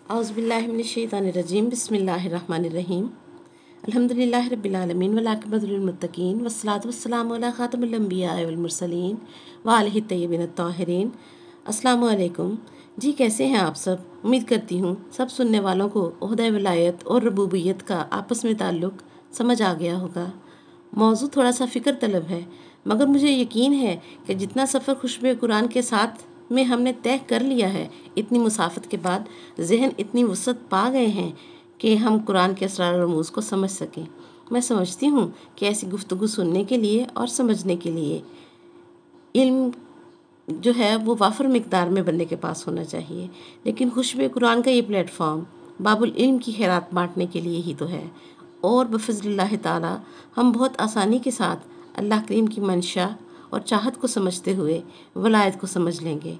اعوذ باللہ من الشیطان الرجیم بسم اللہ الرحمن الرحیم الحمدللہ رب العالمین والعاقبۃ للمتقین والصلاۃ والسلام علی خاتم الانبیاء والمرسلین وآلہ الطیبین الطاہرین۔ السلام علیکم جی، کیسے ہیں آپ سب؟ امید کرتی ہوں سب سننے والوں کو عہدہ ولایت اور ربوبیت کا آپس میں تعلق سمجھ آ گیا ہوگا۔ موضوع تھوڑا سا فکر طلب ہے، مگر مجھے یقین ہے کہ جتنا سفر خوشبو قرآن کے ساتھ میں ہم نے طے کر لیا ہے، اتنی مسافت کے بعد ذہن اتنی وسعت پا گئے ہیں کہ ہم قرآن کے اسرار و رموز کو سمجھ سکیں۔ میں سمجھتی ہوں کہ ایسی گفتگو سننے کے لیے اور سمجھنے کے لیے علم جو ہے وہ وافر مقدار میں بندے کے پاس ہونا چاہیے، لیکن خوشبو قرآن کا یہ پلیٹ فارم باب العلم کی خیرات بانٹنے کے لیے ہی تو ہے، اور بفضل اللہ تعالی ہم بہت آسانی کے ساتھ اللہ کریم کی منشا اور چاہت کو سمجھتے ہوئے ولایت کو سمجھ لیں گے۔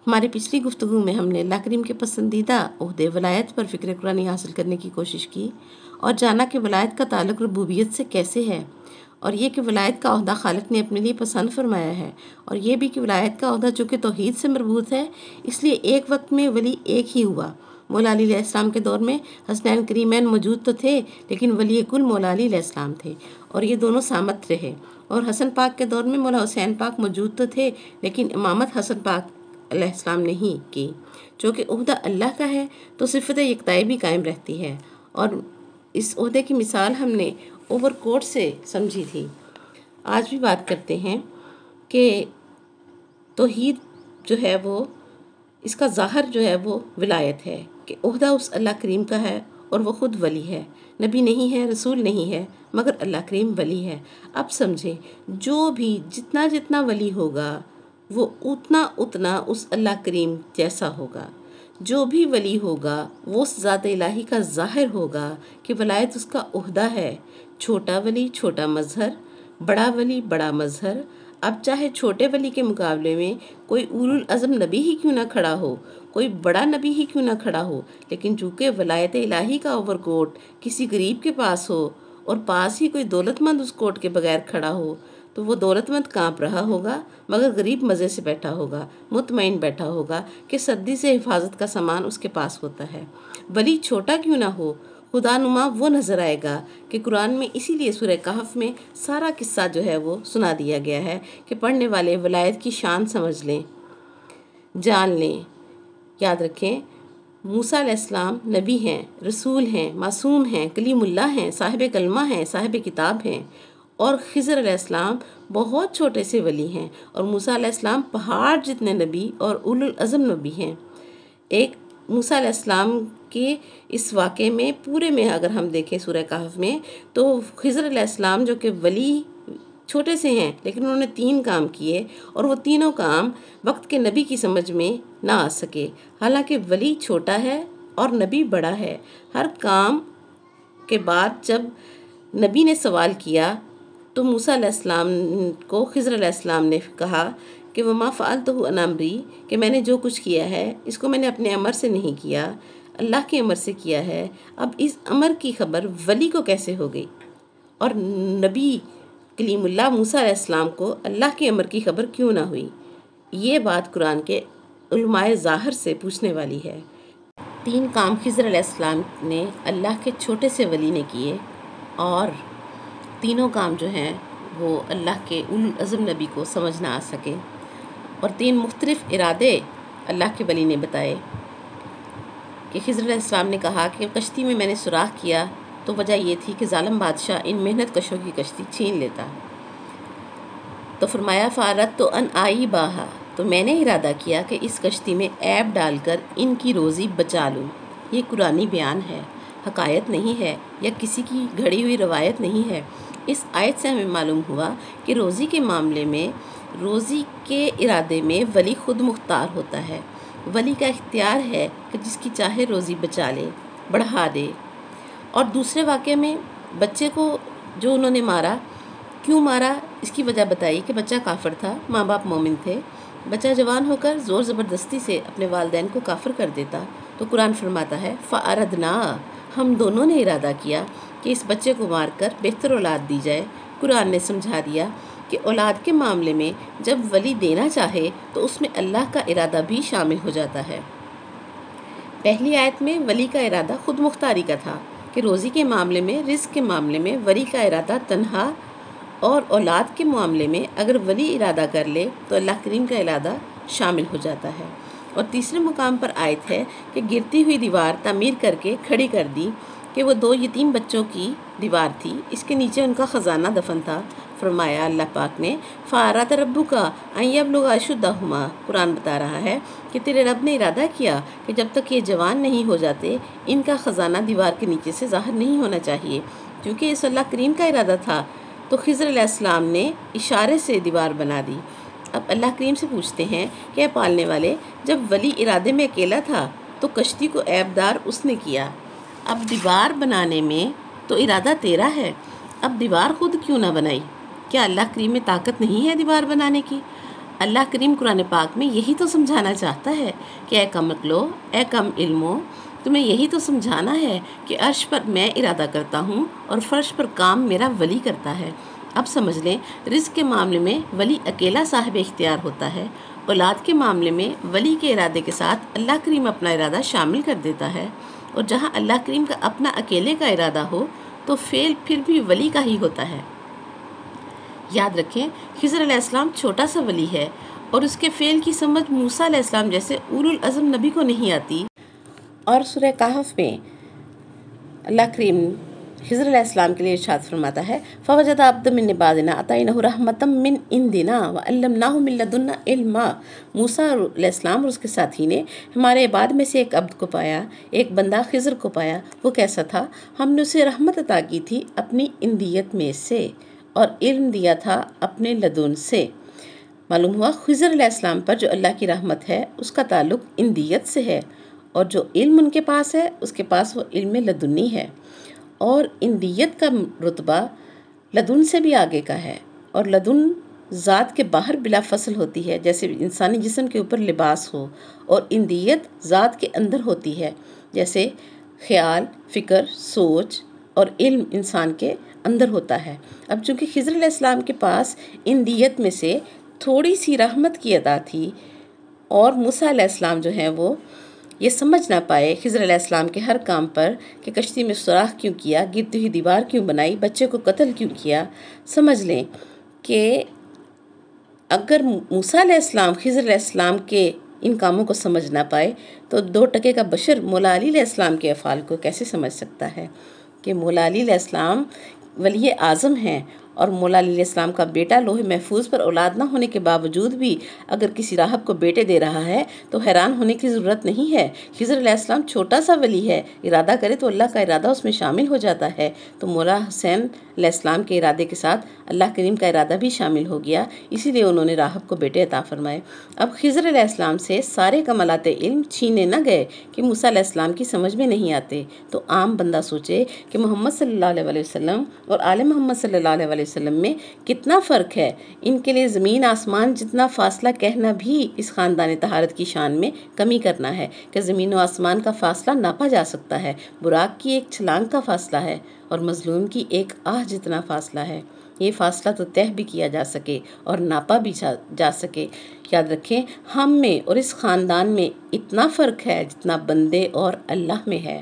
ہماری پچھلی گفتگو میں ہم نے اللہ کریم کے پسندیدہ عہدے ولایت پر فکر قرآنی حاصل کرنے کی کوشش کی اور جانا کہ ولایت کا تعلق ربوبیت سے کیسے ہے، اور یہ کہ ولایت کا عہدہ خالق نے اپنے لیے پسند فرمایا ہے، اور یہ بھی کہ ولایت کا عہدہ چونکہ توحید سے مربوط ہے اس لیے ایک وقت میں ولی ایک ہی ہوا۔ مولا علی علیہ السلام کے دور میں حسنین کریمین موجود تو تھے، لیکن ولی کل مولا علی علیہ السلام تھے اور یہ دونوں سامت رہے، اور حسن پاک کے دور میں مولا حسین پاک موجود تو تھے، لیکن امامت حسن پاک علیہ السلام نے ہی کی۔ چونکہ عہدہ اللہ کا ہے تو صفت یکتائی بھی قائم رہتی ہے، اور اس عہدے کی مثال ہم نے اوور کوٹ سے سمجھی تھی۔ آج بھی بات کرتے ہیں کہ توحید جو ہے وہ اس کا ظاہر جو ہے وہ ولایت ہے، کہ عہدہ اس اللہ کریم کا ہے اور وہ خود ولی ہے، نبی نہیں ہے، رسول نہیں ہے، مگر اللہ کریم ولی ہے۔ اب سمجھیں، جو بھی جتنا جتنا ولی ہوگا وہ اتنا اتنا اس اللہ کریم جیسا ہوگا۔ جو بھی ولی ہوگا وہ اس ذات الہی کا ظاہر ہوگا کہ ولایت اس کا عہدہ ہے۔ چھوٹا ولی چھوٹا مظہر، بڑا ولی بڑا مظہر۔ اب چاہے چھوٹے ولی کے مقابلے میں کوئی اولو العزم نبی ہی کیوں نہ کھڑا ہو، کوئی بڑا نبی ہی کیوں نہ کھڑا ہو، لیکن چونکہ ولایت الہی کا اوور کوٹ کسی غریب کے پاس ہو اور پاس ہی کوئی دولت مند اس کوٹ کے بغیر کھڑا ہو، تو وہ دولت مند کانپ رہا ہوگا مگر غریب مزے سے بیٹھا ہوگا، مطمئن بیٹھا ہوگا کہ سردی سے حفاظت کا سامان اس کے پاس ہوتا ہے۔ ولی چھوٹا کیوں نہ ہو، خدا نما وہ نظر آئے گا کہ قرآن میں اسی لیے سورہ کہف میں سارا قصہ جو ہے وہ سنا دیا گیا ہے کہ پڑھنے والے ولایت کی شان سمجھ لیں، جان لیں۔ یاد رکھیں، موسیٰ علیہ السلام نبی ہیں، رسول ہیں، معصوم ہیں، کلیم اللہ ہیں، صاحب کلمہ ہیں، صاحب کتاب ہیں، اور خضر علیہ السلام بہت چھوٹے سے ولی ہیں، اور موسیٰ علیہ السلام پہاڑ جتنے نبی اور اولو العزم نبی ہیں۔ ایک موسیٰ علیہ السلام کے اس واقعے میں پورے میں اگر ہم دیکھیں سورہ کہف میں، تو خضر علیہ السلام جو کہ ولی چھوٹے سے ہیں لیکن انہوں نے 3 کام کیے، اور وہ تینوں کام وقت کے نبی کی سمجھ میں نہ آ سکے، حالانکہ ولی چھوٹا ہے اور نبی بڑا ہے۔ ہر کام کے بعد جب نبی نے سوال کیا تو موسیٰ علیہ السلام کو خضر علیہ السلام نے کہا کہ وما فعلتہ عن امری، کہ میں نے جو کچھ کیا ہے اس کو میں نے اپنے امر سے نہیں کیا، اللہ کے امر سے کیا ہے۔ اب اس امر کی خبر ولی کو کیسے ہو گئی، اور نبی کلیم اللہ موسیٰ علیہ السلام کو اللہ کے امر کی خبر کیوں نہ ہوئی؟ یہ بات قرآن کے علماء ظاہر سے پوچھنے والی ہے۔ 3 کام خضر علیہ السلام نے اللہ کے چھوٹے سے ولی نے کیے، اور تینوں کام جو ہیں وہ اللہ کے اولو العزم نبی کو سمجھ نہ آ سکے، اور 3 مختلف ارادے اللہ کے ولی نے بتائے۔ کہ خضر علیہ السلام نے کہا کہ کشتی میں نے سوراخ کیا تو وجہ یہ تھی کہ ظالم بادشاہ ان محنت کشوں کی کشتی چھین لیتا، تو فرمایا فَأَرَدْتُ أَنْ أَعِيبَهَا، تو میں نے ارادہ کیا کہ اس کشتی میں عیب ڈال کر ان کی روزی بچا لوں۔ یہ قرآنی بیان ہے، حکایت نہیں ہے یا کسی کی گھڑی ہوئی روایت نہیں ہے۔ اس آیت سے ہمیں معلوم ہوا کہ روزی کے معاملے میں، روزی کے ارادے میں ولی خود مختار ہوتا ہے۔ ولی کا اختیار ہے کہ جس کی چاہے روزی بچا لے، بڑھا دے۔ اور دوسرے واقعے میں بچے کو جو انہوں نے مارا، کیوں مارا اس کی وجہ بتائی کہ بچہ کافر تھا، ماں باپ مومن تھے، بچہ جوان ہو کر زور زبردستی سے اپنے والدین کو کافر کر دیتا، تو قرآن فرماتا ہے فَأَرَدْنَا، ہم دونوں نے ارادہ کیا کہ اس بچے کو مار کر بہتر اولاد دی جائے۔ قرآن نے سمجھا دیا کہ اولاد کے معاملے میں جب ولی دینا چاہے تو اس میں اللہ کا ارادہ بھی شامل ہو جاتا ہے۔ پہلی آیت میں ولی کا ارادہ خود مختاری کا تھا کہ روزی کے معاملے میں، رزق کے معاملے میں ولی کا ارادہ تنہا، اور اولاد کے معاملے میں اگر ولی ارادہ کر لے تو اللہ کریم کا ارادہ شامل ہو جاتا ہے۔ اور تیسرے مقام پر آیت ہے کہ گرتی ہوئی دیوار تعمیر کر کے کھڑی کر دی کہ وہ 2 یتیم بچوں کی دیوار تھی، اس کے نیچے ان کا خزانہ دفن تھا۔ فرمایا اللہ پاک نے فَأَرَادَ رَبُّكَ أَن يَبْلُغَ أَشُدَّهُمَا، قرآن بتا رہا ہے کہ تیرے رب نے ارادہ کیا کہ جب تک یہ جوان نہیں ہو جاتے ان کا خزانہ دیوار کے نیچے سے ظاہر نہیں ہونا چاہیے، کیونکہ اس اللہ کریم کا ارادہ تھا۔ تو خضر علیہ السلام نے اشارے سے دیوار بنا دی۔ اب اللہ کریم سے پوچھتے ہیں کہ اے پالنے والے، جب ولی ارادے میں اکیلا تھا تو کشتی کو عیبدار اس نے کیا، اب دیوار بنانے میں تو ارادہ تیرا ہے، اب دیوار خود کیوں نہ بنائی؟ کیا اللہ کریم میں طاقت نہیں ہے دیوار بنانے کی؟ اللہ کریم قرآن پاک میں یہی تو سمجھانا چاہتا ہے کہ اے کم عقلو، اے کم علمو، تمہیں یہی تو سمجھانا ہے کہ عرش پر میں ارادہ کرتا ہوں اور فرش پر کام میرا ولی کرتا ہے۔ اب سمجھ لیں، رزق کے معاملے میں ولی اکیلا صاحب اختیار ہوتا ہے، اولاد کے معاملے میں ولی کے ارادے کے ساتھ اللہ کریم اپنا ارادہ شامل کر دیتا ہے، اور جہاں اللہ کریم کا اپنا اکیلے کا ارادہ ہو تو فعل پھر بھی ولی کا ہی ہوتا ہے۔ یاد رکھیں، خضر علیہ السلام چھوٹا سا ولی ہے اور اس کے فعل کی سمجھ موسیٰ علیہ السلام جیسے اولو العزم نبی کو نہیں آتی۔ اور سورہ کہف میں اللہ کریم خضر علیہ السلام کے لیے ارشاد فرماتا ہے فَوَجَدَ عَبْدًا مِّن عِبَادِنَا آتَيْنَاهُ رَحْمَةً مِّنْ عِندِنَا وَعَلَّمْنَاهُ مِن لَّدُنَّا عِلْمًا۔ موسیٰ علیہ السلام اور اس کے ساتھی نے ہمارے عباد میں سے ایک عبد کو پایا، ایک بندہ خضر کو پایا۔ وہ کیسا تھا؟ ہم نے اسے رحمت عطا کی تھی اپنی عندیت میں سے، اور علم دیا تھا اپنے لدن سے۔ معلوم ہوا خضر علیہ السلام پر جو اللہ کی رحمت ہے اس کا تعلق عندیت سے ہے، اور جو علم ان کے پاس ہے اس کے پاس وہ علم لدنی ہے، اور عندیت کا رتبہ لدن سے بھی آگے کا ہے، اور لدن ذات کے باہر بلا فصل ہوتی ہے، جیسے انسانی جسم کے اوپر لباس ہو، اور عندیت ذات کے اندر ہوتی ہے، جیسے خیال، فکر، سوچ اور علم انسان کے اندر ہوتا ہے۔ اب چونکہ خضر علیہ السلام کے پاس عندیت میں سے تھوڑی سی رحمت کی عطا تھی، اور موسیٰ علیہ السلام جو ہیں وہ یہ سمجھ نہ پائے خضر علیہ السلام کے ہر کام پر کہ کشتی میں سوراخ کیوں کیا، گرتی ہوئی دیوار کیوں بنائی، بچے کو قتل کیوں کیا۔ سمجھ لیں کہ اگر موسیٰ علیہ السلام خضر علیہ السلام کے ان کاموں کو سمجھ نہ پائے تو 2 ٹکے کا بشر مولا علی علیہ السلام کے افعال کو کیسے سمجھ سکتا ہے؟ کہ مولا علی علیہ السلام ولی اعظم ہیں، اور مولا علی علیہ السلام کا بیٹا لوح محفوظ پر اولاد نہ ہونے کے باوجود بھی اگر کسی راہب کو بیٹے دے رہا ہے تو حیران ہونے کی ضرورت نہیں ہے۔ خضر علیہ السلام چھوٹا سا ولی ہے، ارادہ کرے تو اللہ کا ارادہ اس میں شامل ہو جاتا ہے، تو مولا حسین علیہ السلام کے ارادے کے ساتھ اللہ کریم کا ارادہ بھی شامل ہو گیا، اسی لیے انہوں نے راہب کو بیٹے عطا فرمائے۔ اب خضر علیہ السلام سے سارے کمالات علم چھینے نہ گئے کہ موسیٰ علیہ السلام کی سمجھ میں نہیں آتے، تو عام بندہ سوچے کہ محمد صلی اللہ علیہ وسلم اور آل محمد صلی اللہ علیہ وسلم میں کتنا فرق ہے۔ ان کے لیے زمین آسمان جتنا فاصلہ کہنا بھی اس خاندان طہارت کی شان میں کمی کرنا ہے کہ زمین و آسمان کا فاصلہ ناپا جا سکتا ہے، براق کی ایک چھلانگ کا فاصلہ ہے اور مظلوم کی ایک آہ جتنا فاصلہ ہے۔ یہ فاصلہ تو طے بھی کیا جا سکے اور ناپا بھی جا سکے۔ یاد رکھیں، ہم میں اور اس خاندان میں اتنا فرق ہے جتنا بندے اور اللہ میں ہے۔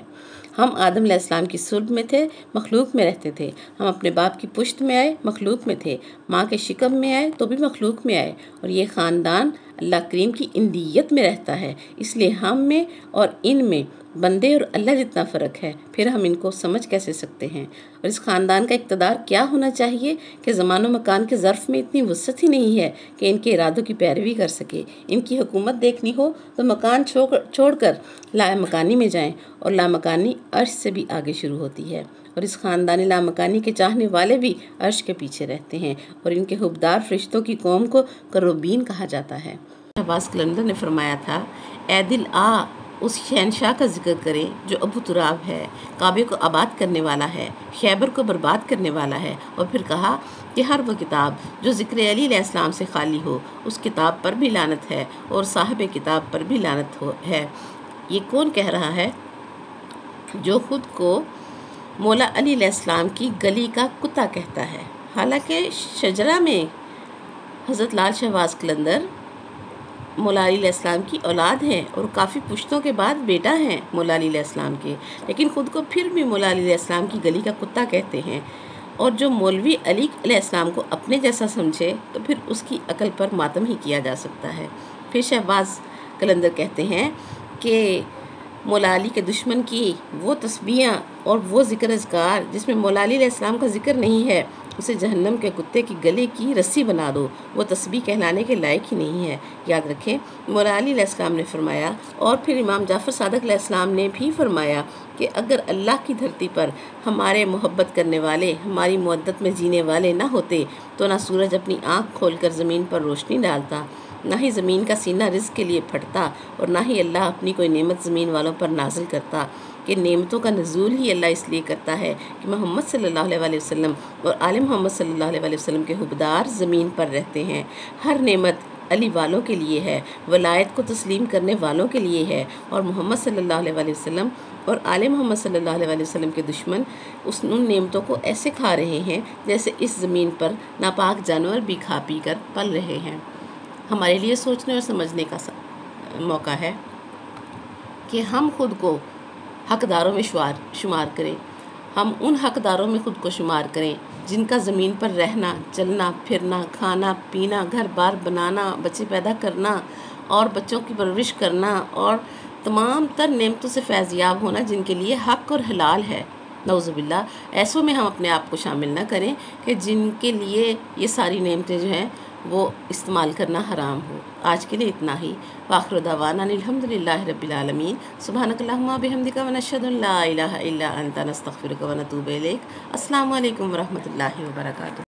ہم آدم علیہ السلام کی صلب میں تھے، مخلوق میں رہتے تھے، ہم اپنے باپ کی پشت میں آئے، مخلوق میں تھے، ماں کے شکم میں آئے تو بھی مخلوق میں آئے، اور یہ خاندان اللہ کریم کی عندیت میں رہتا ہے، اس لیے ہم میں اور ان میں بندے اور اللہ جتنا فرق ہے، پھر ہم ان کو سمجھ کیسے سکتے ہیں؟ اور اس خاندان کا اقتدار کیا ہونا چاہیے کہ زمان و مکان کے ظرف میں اتنی وسعت ہی نہیں ہے کہ ان کے ارادوں کی پیروی کر سکے۔ ان کی حکومت دیکھنی ہو تو مکان چھوڑ کر لامکانی میں جائیں، اور لامکانی عرش سے بھی آگے شروع ہوتی ہے، اور اس خاندان لامکانی کے چاہنے والے بھی عرش کے پیچھے رہتے ہیں، اور ان کے حبدار فرشتوں کی قوم کو کروبین کہا جاتا ہے۔ عباس قلندر نے فرمایا تھا، اے دل آ اس شہنشاہ کا ذکر کرے جو ابو تراب ہے، کعبے کو آباد کرنے والا ہے، خیبر کو برباد کرنے والا ہے، اور پھر کہا کہ ہر وہ کتاب جو ذکر علی علیہ السلام سے خالی ہو اس کتاب پر بھی لعنت ہے اور صاحب کتاب پر بھی لعنت ہے۔ یہ کون کہہ رہا ہے؟ جو خود کو مولا علی علیہ السلام کی گلی کا کتا کہتا ہے۔ حالانکہ شجرہ میں حضرت لال شہباز قلندر مولا علی علیہ السلام کی اولاد ہیں اور کافی پشتوں کے بعد بیٹا ہیں مولا علی علیہ السلام کے، لیکن خود کو پھر بھی مولا علی علیہ السلام کی گلی کا کتا کہتے ہیں۔ اور جو مولوی علی علیہ السلام کو اپنے جیسا سمجھے تو پھر اس کی عقل پر ماتم ہی کیا جا سکتا ہے۔ پھر شہباز قلندر کہتے ہیں کہ مولا علی کے دشمن کی وہ تسبیحاں اور وہ ذکر اذکار جس میں مولا علی علیہ السلام کا ذکر نہیں ہے، اسے جہنم کے کتے کی گلے کی رسی بنا دو، وہ تسبیح کہلانے کے لائق ہی نہیں ہے۔ یاد رکھیں، مولا علی علیہ السلام نے فرمایا، اور پھر امام جعفر صادق علیہ السلام نے بھی فرمایا کہ اگر اللہ کی دھرتی پر ہمارے محبت کرنے والے، ہماری مودت میں جینے والے نہ ہوتے تو نہ سورج اپنی آنکھ کھول کر زمین پر روشنی ڈالتا، نہ ہی زمین کا سینہ رزق کے لیے پھٹتا، اور نہ ہی اللہ اپنی کوئی نعمت زمین والوں پر نازل کرتا، کہ نعمتوں کا نزول ہی اللہ اس لیے کرتا ہے کہ محمد صلی اللہ علیہ وسلم اور آل محمد صلی اللہ علیہ وسلم کے حبدار زمین پر رہتے ہیں۔ ہر نعمت علی والوں کے لیے ہے، ولایت کو تسلیم کرنے والوں کے لیے ہے، اور محمد صلی اللہ علیہ وسلم اور آل محمد صلی اللہ علیہ وسلم کے دشمن ان نعمتوں کو ایسے کھا رہے ہیں جیسے اس زمین پر ناپاک جانور بھی کھا پی کر پل رہے ہیں۔ ہمارے لیے سوچنے اور سمجھنے کا موقع ہے کہ ہم خود کو حقداروں میں شمار کریں، ہم ان حقداروں میں خود کو شمار کریں جن کا زمین پر رہنا، چلنا پھرنا، کھانا پینا، گھر بار بنانا، بچے پیدا کرنا اور بچوں کی پرورش کرنا اور تمام تر نعمتوں سے فیضیاب ہونا جن کے لیے حق اور حلال ہے۔ نعوذ باللہ، ایسوں میں ہم اپنے آپ کو شامل نہ کریں کہ جن کے لیے یہ ساری نعمتیں جو ہیں وہ استعمال کرنا حرام ہو۔ آج کے لیے اتنا ہی۔ وآخر دعوانا الحمدللہ رب العالمین۔ سبحانک اللہم وبحمدک ونشہد ان لا الہ الا انت نستغفرک ونتوب الیک۔ السلام علیکم ورحمۃ اللہ وبرکاتہ۔